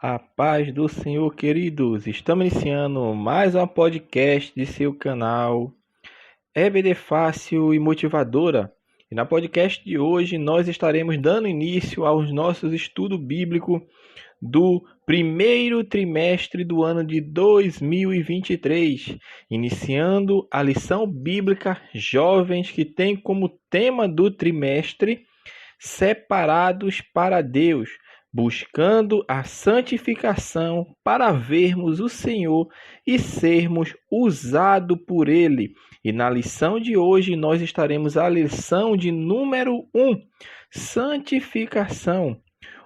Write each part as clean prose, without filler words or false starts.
A paz do Senhor, queridos. Estamos iniciando mais um podcast de seu canal EBD Fácil e Motivadora. E na podcast de hoje nós estaremos dando início aos nossos estudos bíblicos do primeiro trimestre do ano de 2023, iniciando a lição bíblica Jovens, que tem como tema do trimestre Separados para Deus, buscando a santificação para vermos o Senhor e sermos usados por Ele. E na lição de hoje nós estaremos a lição de número 1, santificação.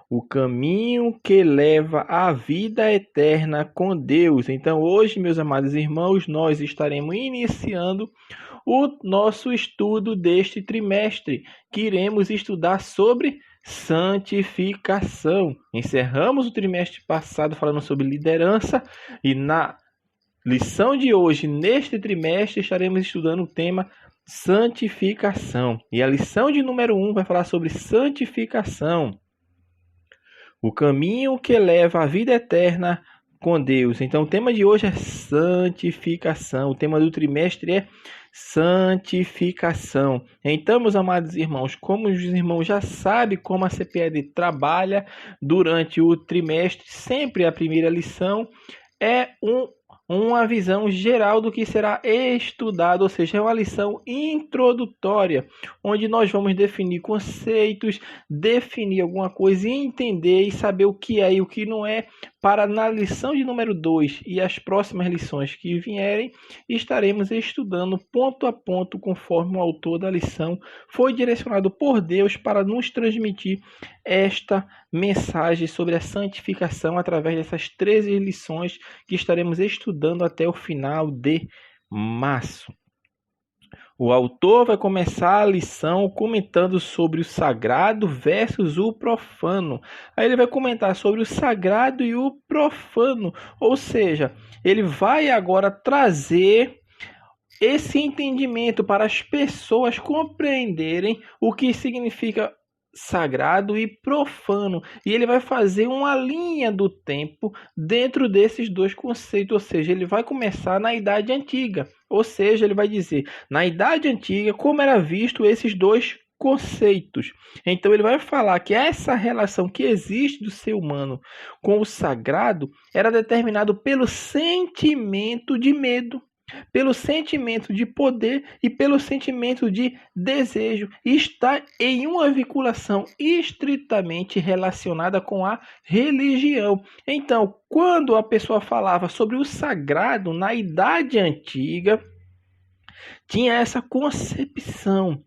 O caminho que leva à vida eterna com Deus. Então hoje, meus amados irmãos, nós estaremos iniciando o nosso estudo deste trimestre, que iremos estudar sobre santificação. Encerramos o trimestre passado falando sobre liderança e na lição de hoje, neste trimestre, estaremos estudando o tema santificação. E a lição de número 1 vai falar sobre santificação. O caminho que leva à vida eterna com Deus. Então, o tema de hoje é santificação. O tema do trimestre é santificação. Então, meus amados irmãos, como os irmãos já sabem como a CPED trabalha durante o trimestre, sempre a primeira lição é uma visão geral do que será estudado, ou seja, é uma lição introdutória, onde nós vamos definir conceitos, definir alguma coisa e entender e saber o que é e o que não é, para na lição de número 2 e as próximas lições que vierem, estaremos estudando ponto a ponto, conforme o autor da lição foi direcionado por Deus para nos transmitir esta mensagem sobre a santificação através dessas 13 lições que estaremos estudando até o final de março. O autor vai começar a lição comentando sobre o sagrado versus o profano. Aí ele vai comentar sobre o sagrado e o profano, ou seja, ele vai agora trazer esse entendimento para as pessoas compreenderem o que significa sagrado e profano, e ele vai fazer uma linha do tempo dentro desses dois conceitos, ou seja, ele vai começar na Idade Antiga, ou seja, ele vai dizer na Idade Antiga como era visto esses dois conceitos. Então ele vai falar que essa relação que existe do ser humano com o sagrado era determinado pelo sentimento de medo, pelo sentimento de poder e pelo sentimento de desejo, e está em uma vinculação estritamente relacionada com a religião. Então, quando a pessoa falava sobre o sagrado na Idade Antiga, tinha essa concepção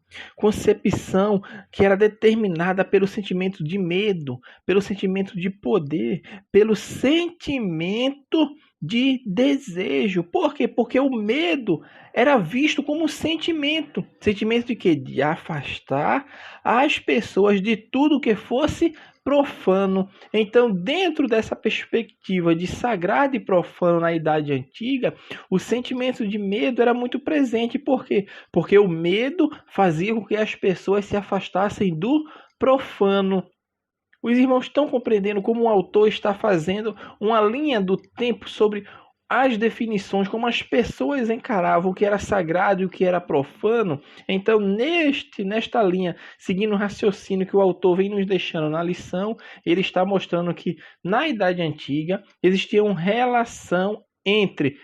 que era determinada pelo sentimento de medo, pelo sentimento de poder, pelo sentimento de desejo. Por quê? Porque o medo era visto como um sentimento. Sentimento de quê? De afastar as pessoas de tudo que fosse profano. Então, dentro dessa perspectiva de sagrado e profano na Idade Antiga, o sentimento de medo era muito presente. Por quê? Porque o medo fazia com que as pessoas se afastassem do profano. Os irmãos estão compreendendo como o autor está fazendo uma linha do tempo sobre as definições, como as pessoas encaravam o que era sagrado e o que era profano? Então, nesta linha, seguindo o raciocínio que o autor vem nos deixando na lição, ele está mostrando que na Idade Antiga existia uma relação entre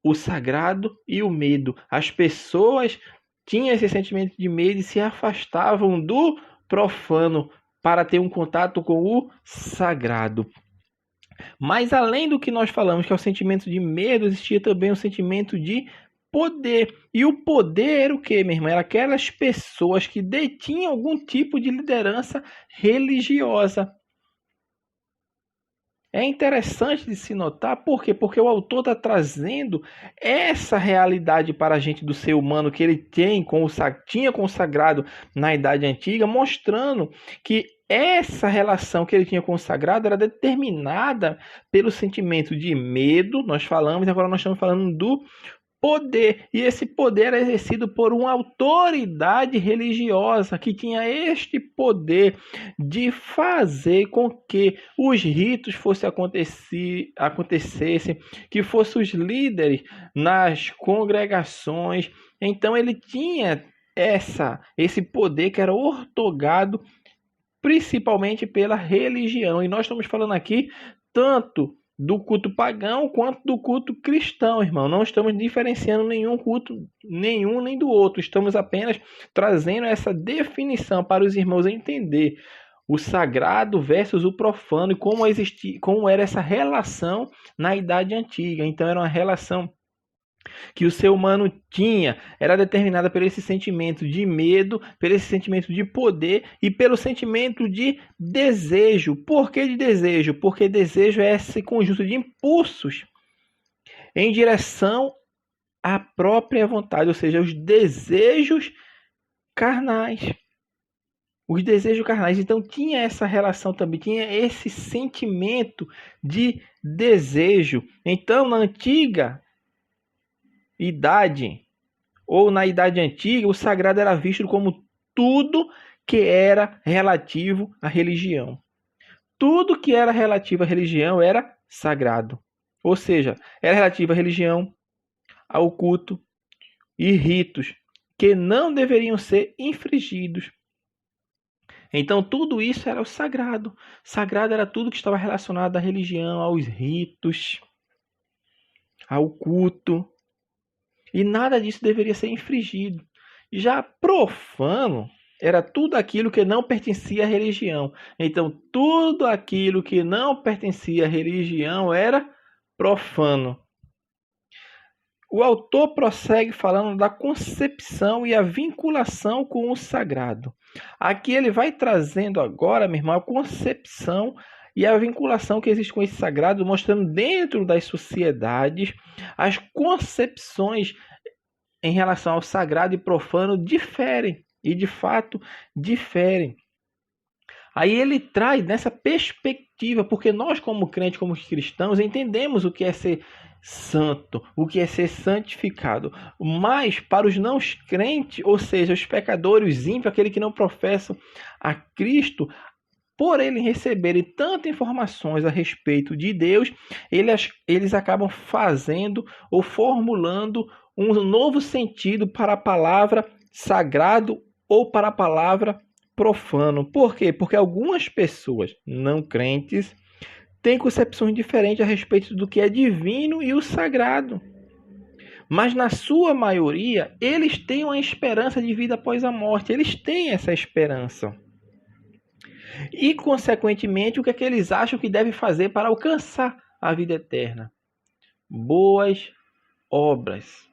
o sagrado e o medo. As pessoas tinham esse sentimento de medo e se afastavam do profano para ter um contato com o sagrado. Mas além do que nós falamos, que é o sentimento de medo, existia também o sentimento de poder. E o poder era o quê, meu irmão? Era aquelas pessoas que detinham algum tipo de liderança religiosa. É interessante de se notar, por quê? Porque o autor está trazendo essa realidade para a gente do ser humano que ele tinha com o sagrado na Idade Antiga, mostrando que essa relação que ele tinha com o sagrado era determinada pelo sentimento de medo, nós falamos, e agora nós estamos falando do poder, e esse poder era exercido por uma autoridade religiosa que tinha este poder de fazer com que os ritos acontecessem, que fossem os líderes nas congregações. Então ele tinha esse poder que era ortogado principalmente pela religião. E nós estamos falando aqui tanto do culto pagão quanto do culto cristão, irmão. Não estamos diferenciando nenhum culto, nenhum nem do outro. Estamos apenas trazendo essa definição para os irmãos entender o sagrado versus o profano e como era essa relação na Idade Antiga. Então era uma relação que o ser humano tinha, era determinada por esse sentimento de medo, pelo esse sentimento de poder e pelo sentimento de desejo. Por que de desejo? Porque desejo é esse conjunto de impulsos em direção à própria vontade, ou seja, os desejos carnais. Os desejos carnais. Então tinha essa relação também, tinha esse sentimento de desejo. Então na antiga idade, ou na Idade Antiga, o sagrado era visto como tudo que era relativo à religião. Tudo que era relativo à religião era sagrado. Ou seja, era relativo à religião, ao culto e ritos que não deveriam ser infringidos. Então tudo isso era o sagrado. Sagrado era tudo que estava relacionado à religião, aos ritos, ao culto. E nada disso deveria ser infringido. Já profano era tudo aquilo que não pertencia à religião. Então, tudo aquilo que não pertencia à religião era profano. O autor prossegue falando da concepção e a vinculação com o sagrado. Aqui ele vai trazendo agora, meu irmão, a concepção e a vinculação que existe com esse sagrado, mostrando dentro das sociedades as concepções em relação ao sagrado e profano diferem, e de fato diferem. Aí ele traz nessa perspectiva, porque nós como crentes, como cristãos, entendemos o que é ser santo, o que é ser santificado. Mas para os não crentes, ou seja, os pecadores, os ímpios, aqueles que não professam a Cristo, por eles receberem tantas informações a respeito de Deus, eles acabam fazendo ou formulando um novo sentido para a palavra sagrado ou para a palavra profano. Por quê? Porque algumas pessoas não crentes têm concepções diferentes a respeito do que é divino e o sagrado. Mas na sua maioria, eles têm uma esperança de vida após a morte. Eles têm essa esperança. E, consequentemente, o que é que eles acham que devem fazer para alcançar a vida eterna? Boas obras,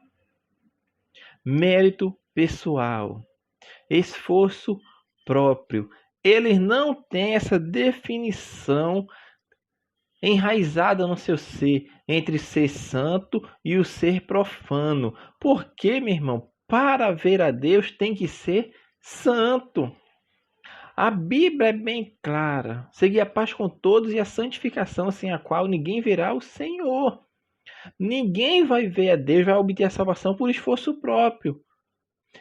mérito pessoal, esforço próprio. Eles não têm essa definição enraizada no seu ser entre ser santo e o ser profano. Porque, meu irmão, para ver a Deus tem que ser santo. A Bíblia é bem clara. Seguir a paz com todos e a santificação, sem a qual ninguém verá o Senhor. Ninguém vai ver a Deus, vai obter a salvação por esforço próprio.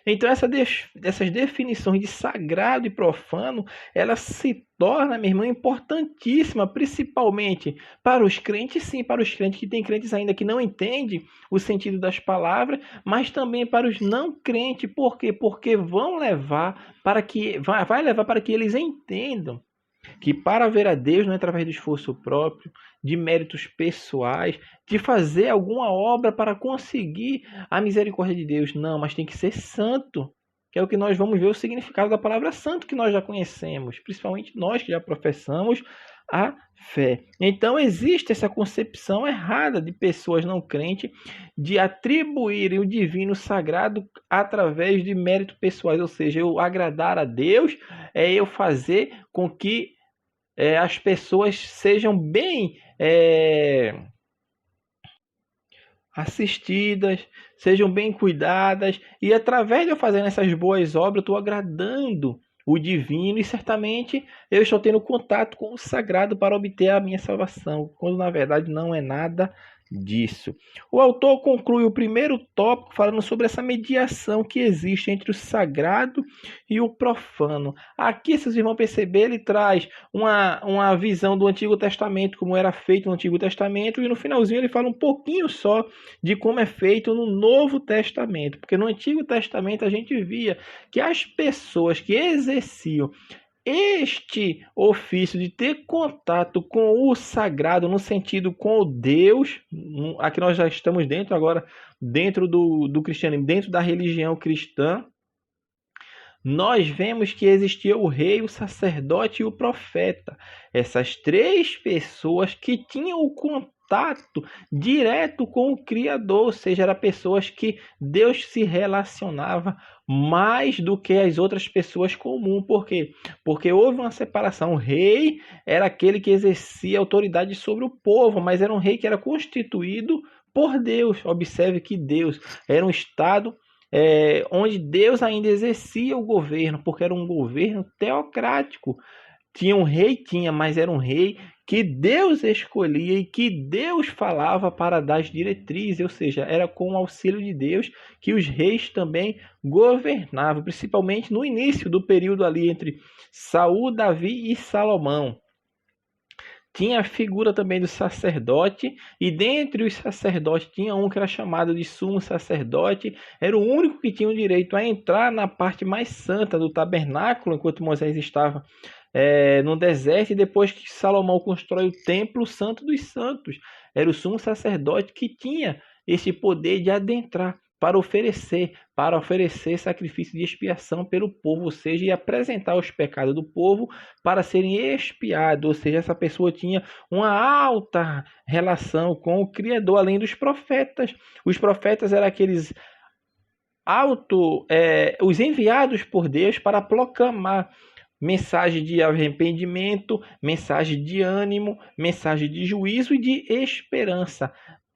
Então essas definições de sagrado e profano, elas se tornam, meu irmão, importantíssima, principalmente para os crentes, sim, para os crentes que têm crentes ainda que não entendem o sentido das palavras, mas também para os não crentes. Por quê? Porque vai levar para que eles entendam que para ver a Deus não é através do esforço próprio, de méritos pessoais, de fazer alguma obra para conseguir a misericórdia de Deus. Não, mas tem que ser santo, que é o que nós vamos ver o significado da palavra santo que nós já conhecemos, principalmente nós que já professamos a fé. Então existe essa concepção errada de pessoas não crentes de atribuírem o divino sagrado através de méritos pessoais, ou seja, eu agradar a Deus é eu fazer com que as pessoas sejam bem assistidas, sejam bem cuidadas, e através de eu fazer essas boas obras, eu estou agradando o divino e certamente eu estou tendo contato com o sagrado para obter a minha salvação, quando na verdade não é nada disso. O autor conclui o primeiro tópico falando sobre essa mediação que existe entre o sagrado e o profano. Aqui, se vocês vão perceber, ele traz uma visão do Antigo Testamento, como era feito no Antigo Testamento, e no finalzinho ele fala um pouquinho só de como é feito no Novo Testamento, porque no Antigo Testamento a gente via que as pessoas que exerciam este ofício de ter contato com o sagrado, no sentido com o Deus, aqui nós já estamos dentro agora, dentro do cristianismo, dentro da religião cristã, nós vemos que existia o rei, o sacerdote e o profeta. Essas três pessoas que tinham o contato direto com o Criador, ou seja, eram pessoas que Deus se relacionava mais do que as outras pessoas comuns. Por quê? Porque houve uma separação. O rei era aquele que exercia autoridade sobre o povo, mas era um rei que era constituído por Deus. Observe que Deus era um estado onde Deus ainda exercia o governo, porque era um governo teocrático. Tinha um rei, mas era um rei que Deus escolhia e que Deus falava para dar as diretrizes, ou seja, era com o auxílio de Deus que os reis também governavam, principalmente no início do período ali entre Saul, Davi e Salomão. Tinha a figura também do sacerdote, e dentre os sacerdotes tinha um que era chamado de sumo sacerdote, era o único que tinha o direito a entrar na parte mais santa do tabernáculo, enquanto Moisés estava no deserto, e depois que Salomão constrói o templo santo dos santos, era o sumo sacerdote que tinha esse poder de adentrar para oferecer sacrifício de expiação pelo povo, ou seja, e apresentar os pecados do povo para serem expiados, ou seja, essa pessoa tinha uma alta relação com o Criador, além dos profetas. Os profetas eram aqueles os enviados por Deus para proclamar mensagem de arrependimento, mensagem de ânimo, mensagem de juízo e de esperança,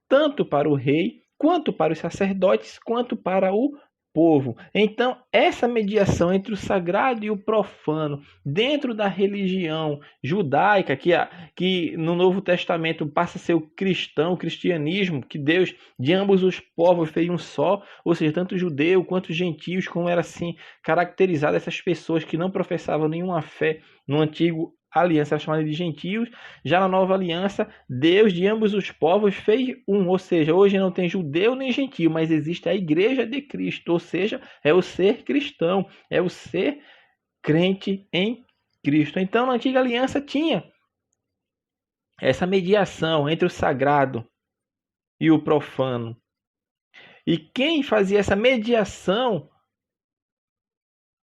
tanto para o rei, quanto para os sacerdotes, quanto para o povo. Então, essa mediação entre o sagrado e o profano, dentro da religião judaica, que no Novo Testamento passa a ser o cristianismo, que Deus de ambos os povos fez um só, ou seja, tanto judeu quanto gentios, como era assim caracterizado essas pessoas que não professavam nenhuma fé no antigo aliança chamada de gentios. Já na nova aliança, Deus de ambos os povos fez um, ou seja, hoje não tem judeu nem gentio, mas existe a igreja de Cristo, ou seja, é o ser cristão, é o ser crente em Cristo. Então, na antiga aliança tinha essa mediação entre o sagrado e o profano. E quem fazia essa mediação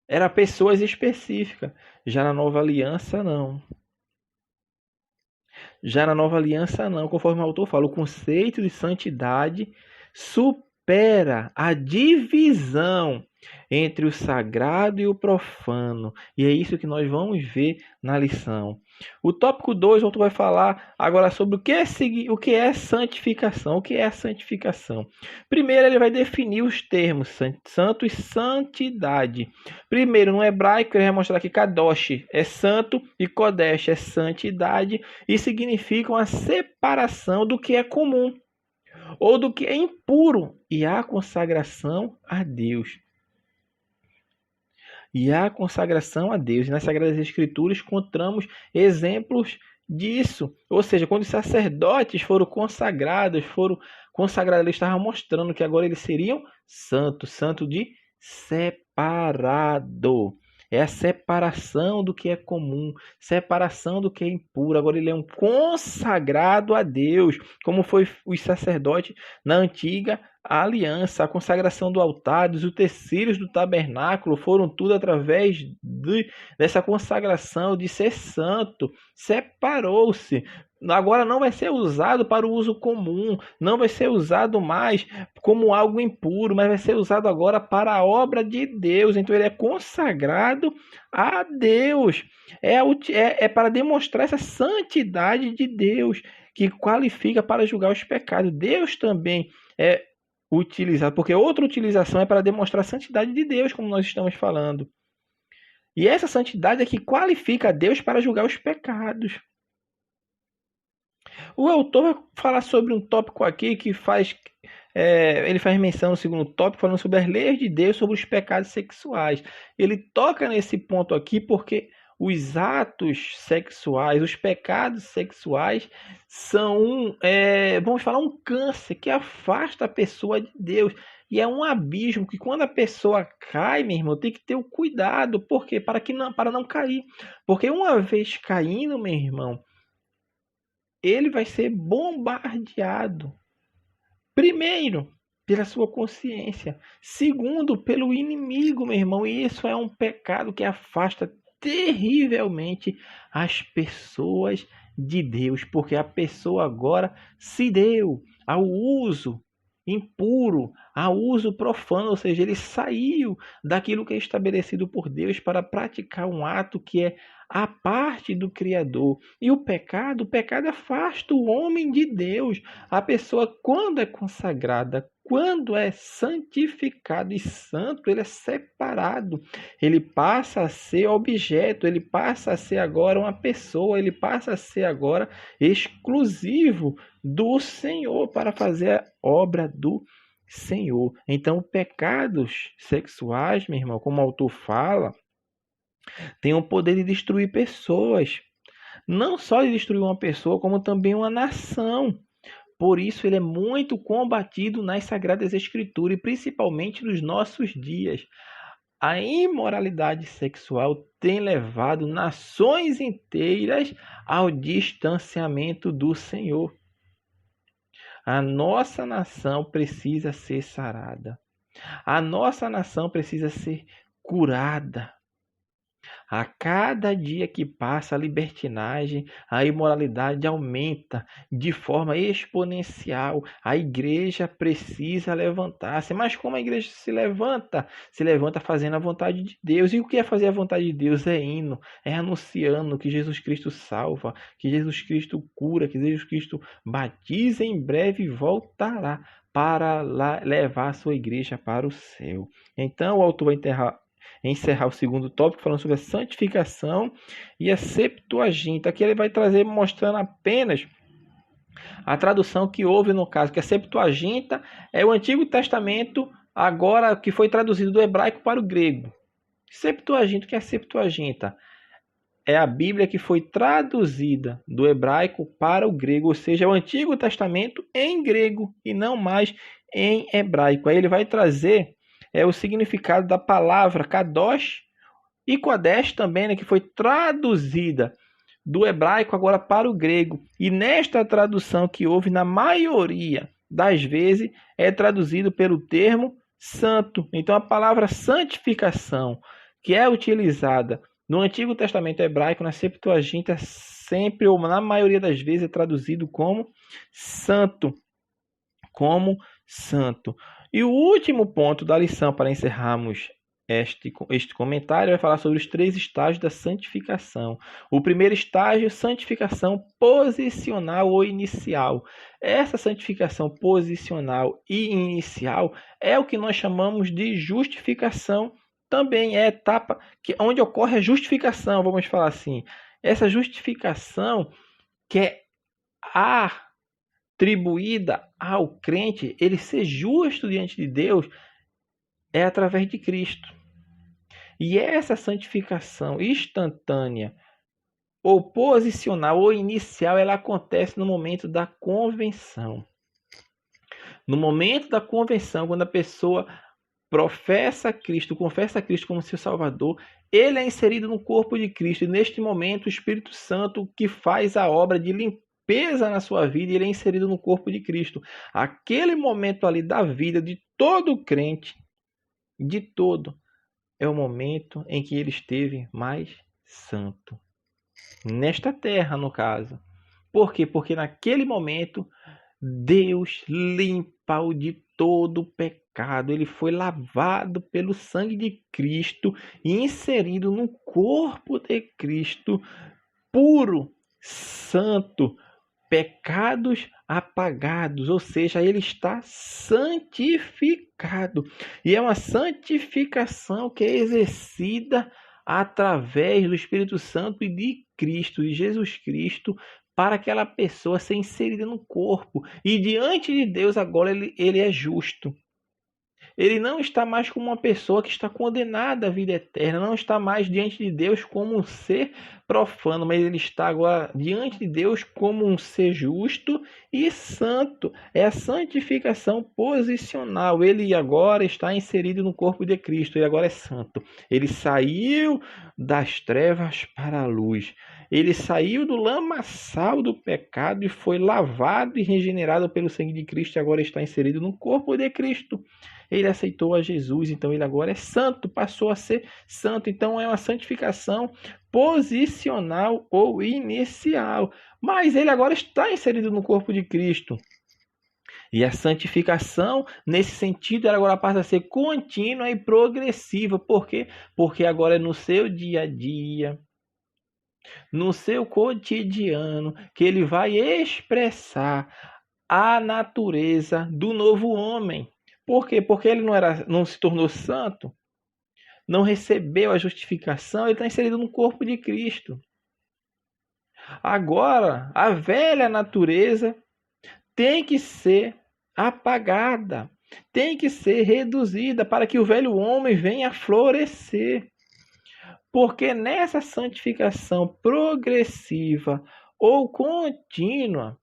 era pessoas específicas. Já na nova aliança, não. Já na nova aliança, não. Conforme o autor fala, o conceito de santidade supera a divisão entre o sagrado e o profano. E é isso que nós vamos ver na lição. O tópico 2, o autor vai falar agora sobre o que é santificação. O que é a santificação? Primeiro, ele vai definir os termos santo e santidade. Primeiro, no hebraico, ele vai mostrar que kadosh é santo e kodesh é santidade, e significam a separação do que é comum ou do que é impuro e a consagração a Deus. E a consagração a Deus. Nas Sagradas Escrituras encontramos exemplos disso. Ou seja, quando os sacerdotes foram consagrados, eles estavam mostrando que agora eles seriam santos, santo de separado. É a separação do que é comum, separação do que é impuro. Agora ele é um consagrado a Deus, como foi os sacerdotes na antiga aliança. A consagração do altar, dos utensílios do tabernáculo, foram tudo através dessa consagração de ser santo. Separou-se. Agora não vai ser usado para o uso comum, não vai ser usado mais como algo impuro, mas vai ser usado agora para a obra de Deus. Então ele é consagrado a Deus. É para demonstrar essa santidade de Deus, que qualifica para julgar os pecados. Deus também é utilizado, porque outra utilização é para demonstrar a santidade de Deus, como nós estamos falando. E essa santidade é que qualifica a Deus para julgar os pecados. O autor vai falar sobre um tópico aqui que ele faz menção no segundo tópico, falando sobre as leis de Deus, sobre os pecados sexuais. Ele toca nesse ponto aqui porque os atos sexuais, os pecados sexuais são, vamos falar, um câncer que afasta a pessoa de Deus. E é um abismo que quando a pessoa cai, meu irmão, tem que ter o cuidado. Por quê? Para não cair. Porque uma vez caindo, meu irmão, ele vai ser bombardeado. Primeiro, pela sua consciência. Segundo, pelo inimigo, meu irmão. E isso é um pecado que afasta terrivelmente as pessoas de Deus. Porque a pessoa agora se deu ao uso impuro, ao uso profano, ou seja, ele saiu daquilo que é estabelecido por Deus para praticar um ato que é a parte do Criador. E o pecado afasta o homem de Deus. A pessoa, quando é consagrada, quando é santificado e santo, ele é separado. Ele passa a ser objeto, ele passa a ser agora uma pessoa, ele passa a ser agora exclusivo do Senhor para fazer a obra do Senhor. Então, pecados sexuais, meu irmão, como o autor fala, tem o poder de destruir pessoas. Não só de destruir uma pessoa, como também uma nação. Por isso, ele é muito combatido nas Sagradas Escrituras, e principalmente nos nossos dias. A imoralidade sexual tem levado nações inteiras ao distanciamento do Senhor. A nossa nação precisa ser sarada. A nossa nação precisa ser curada. A cada dia que passa, a libertinagem, a imoralidade aumenta de forma exponencial. A igreja precisa levantar-se. Mas como a igreja se levanta? Se levanta fazendo a vontade de Deus. E o que é fazer a vontade de Deus? É hino, é anunciando que Jesus Cristo salva, que Jesus Cristo cura, que Jesus Cristo batiza, em breve voltará para levar a sua igreja para o céu. Então o autor vai encerrar o segundo tópico falando sobre a santificação e a Septuaginta. Aqui ele vai trazer mostrando apenas a tradução que houve no caso, que a Septuaginta é o Antigo Testamento agora que foi traduzido do hebraico para o grego. Septuaginta, o que é a Septuaginta? É a Bíblia que foi traduzida do hebraico para o grego, ou seja, é o Antigo Testamento em grego e não mais em hebraico. Aí ele vai trazer o significado da palavra kadosh e kodesh também, né, que foi traduzida do hebraico agora para o grego. E nesta tradução que houve, na maioria das vezes, é traduzido pelo termo santo. Então a palavra santificação, que é utilizada no Antigo Testamento hebraico, na Septuaginta, sempre ou na maioria das vezes é traduzido como santo. Como santo. E o último ponto da lição, para encerrarmos este comentário, vai falar sobre os 3 estágios da santificação. O primeiro estágio, santificação posicional ou inicial. Essa santificação posicional e inicial é o que nós chamamos de justificação. Também é a etapa onde ocorre a justificação, vamos falar assim. Essa justificação que é atribuída ao crente, ele ser justo diante de Deus, é através de Cristo. E essa santificação instantânea, ou posicional, ou inicial, ela acontece no momento da convenção. No momento da convenção, quando a pessoa professa Cristo, confessa Cristo como seu Salvador, ele é inserido no corpo de Cristo. E neste momento, o Espírito Santo que faz a obra de limpeza na sua vida, e ele é inserido no corpo de Cristo. Aquele momento ali da vida de todo crente, de todo, é o momento em que ele esteve mais santo. Nesta terra, no caso. Por quê? Porque naquele momento, Deus limpa-o de todo o pecado. Ele foi lavado pelo sangue de Cristo e inserido no corpo de Cristo, puro, santo, pecados apagados, ou seja, ele está santificado. E é uma santificação que é exercida através do Espírito Santo e de Cristo, de Jesus Cristo, para aquela pessoa ser inserida no corpo. E diante de Deus agora ele é justo. Ele não está mais como uma pessoa que está condenada à vida eterna, não está mais diante de Deus como um ser profano, mas ele está agora diante de Deus como um ser justo e santo. É a santificação posicional. Ele agora está inserido no corpo de Cristo, ele agora é santo. Ele saiu das trevas para a luz. Ele saiu do lamaçal do pecado e foi lavado e regenerado pelo sangue de Cristo e agora está inserido no corpo de Cristo. Ele aceitou a Jesus, então ele agora é santo, passou a ser santo. Então é uma santificação posicional ou inicial. Mas ele agora está inserido no corpo de Cristo. E a santificação, nesse sentido, ela agora passa a ser contínua e progressiva. Por quê? Porque agora é no seu dia a dia, no seu cotidiano, que ele vai expressar a natureza do novo homem. Por quê? Porque ele não se tornou santo, não recebeu a justificação, ele está inserido no corpo de Cristo. Agora, a velha natureza tem que ser apagada, tem que ser reduzida para que o velho homem venha a florescer. Porque nessa santificação progressiva ou contínua,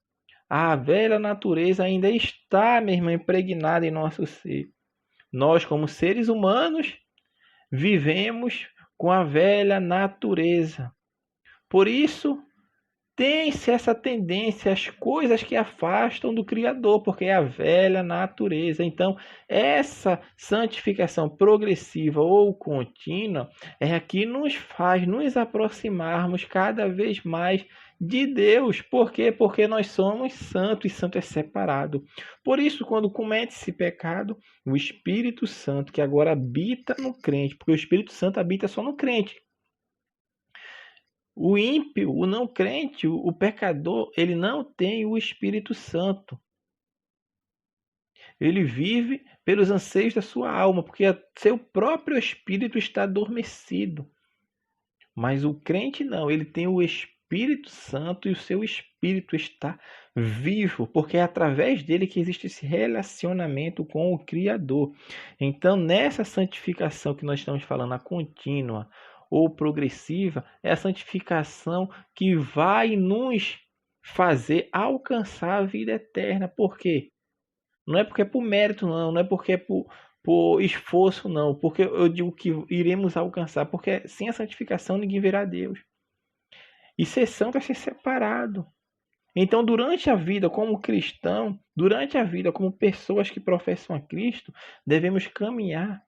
a velha natureza ainda está, minha irmã, impregnada em nosso ser. Nós, como seres humanos, vivemos com a velha natureza. Por isso, tem-se essa tendência às coisas que afastam do Criador, porque é a velha natureza. Então, essa santificação progressiva ou contínua é a que nos faz nos aproximarmos cada vez mais de Deus. Por quê? Porque nós somos santos e santo é separado. Por isso, quando comete esse pecado, o Espírito Santo, que agora habita no crente, porque o Espírito Santo habita só no crente. O ímpio, o não crente, o pecador, ele não tem o Espírito Santo. Ele vive pelos anseios da sua alma, porque seu próprio espírito está adormecido. Mas o crente não, ele tem o Espírito Santo e o seu espírito está vivo, porque é através dele que existe esse relacionamento com o Criador. Então, nessa santificação que nós estamos falando, a contínua ou progressiva, é a santificação que vai nos fazer alcançar a vida eterna. Por quê? Não é porque é por mérito, não é porque é por esforço, não. Porque eu digo que iremos alcançar, porque sem a santificação ninguém verá Deus. E ser santo é ser separado. Então, durante a vida como cristão, durante a vida como pessoas que professam a Cristo, devemos caminhar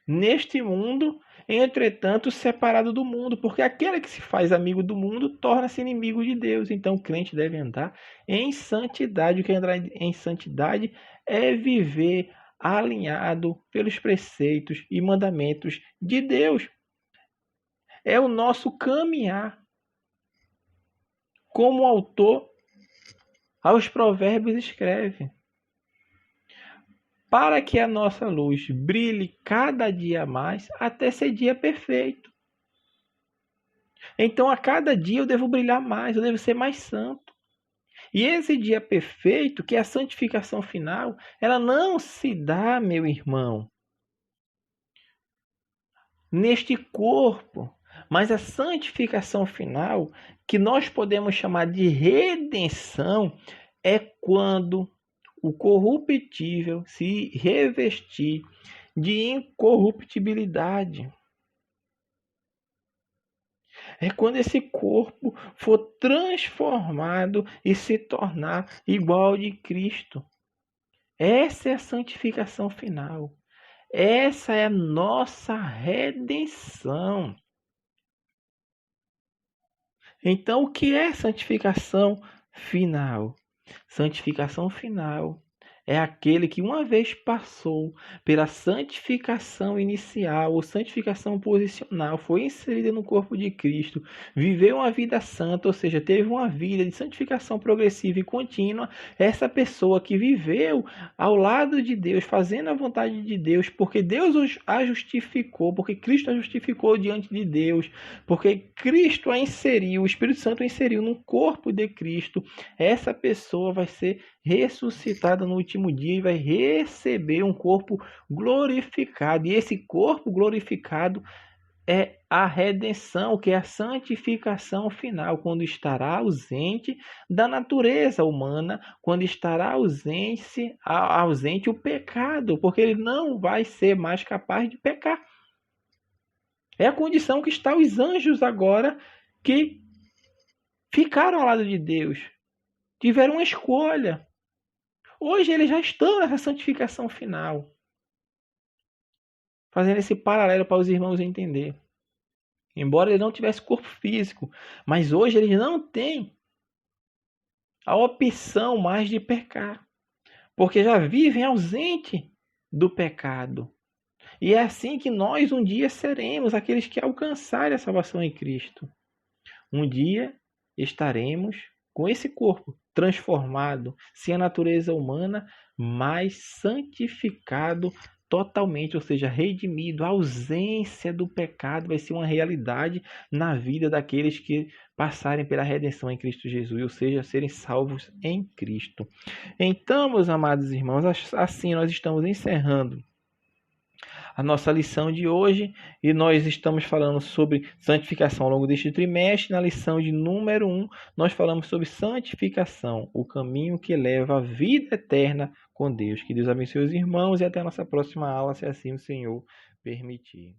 neste mundo, entretanto, separado do mundo, porque aquele que se faz amigo do mundo torna-se inimigo de Deus. Então, o crente deve andar em santidade. O que é andar em santidade é viver alinhado pelos preceitos e mandamentos de Deus. É o nosso caminhar. Como o autor aos Provérbios escreve: para que a nossa luz brilhe cada dia mais até ser dia perfeito. Então, a cada dia eu devo brilhar mais, eu devo ser mais santo. E esse dia perfeito, que é a santificação final, ela não se dá, meu irmão, neste corpo, mas a santificação final, que nós podemos chamar de redenção, é quando o corruptível se revestir de incorruptibilidade. É quando esse corpo for transformado e se tornar igual de Cristo. Essa é a santificação final. Essa é a nossa redenção. Então, o que é santificação final? Santificação final é aquele que uma vez passou pela santificação inicial, ou santificação posicional, foi inserido no corpo de Cristo, viveu uma vida santa, ou seja, teve uma vida de santificação progressiva e contínua. Essa pessoa que viveu ao lado de Deus, fazendo a vontade de Deus, porque Deus a justificou, porque Cristo a justificou diante de Deus, porque Cristo a inseriu, o Espírito Santo a inseriu no corpo de Cristo, essa pessoa vai ser ressuscitada no último dia e vai receber um corpo glorificado. E esse corpo glorificado é a redenção, que é a santificação final, quando estará ausente da natureza humana, quando estará ausente o pecado, porque ele não vai ser mais capaz de pecar. É a condição que está os anjos agora, que ficaram ao lado de Deus, tiveram uma escolha. Hoje eles já estão nessa santificação final. Fazendo esse paralelo para os irmãos entender. Embora ele não tivesse corpo físico, mas hoje eles não têm a opção mais de pecar, porque já vivem ausente do pecado. E é assim que nós um dia seremos aqueles que alcançarem a salvação em Cristo. Um dia estaremos com esse corpo transformado, sem a natureza humana, mas santificado totalmente, ou seja, redimido. A ausência do pecado vai ser uma realidade na vida daqueles que passarem pela redenção em Cristo Jesus, ou seja, serem salvos em Cristo. Então, meus amados irmãos, assim nós estamos encerrando a nossa lição de hoje, e nós estamos falando sobre santificação ao longo deste trimestre. Na lição de número 1, nós falamos sobre santificação, o caminho que leva à vida eterna com Deus. Que Deus abençoe os irmãos e até a nossa próxima aula, se assim o Senhor permitir.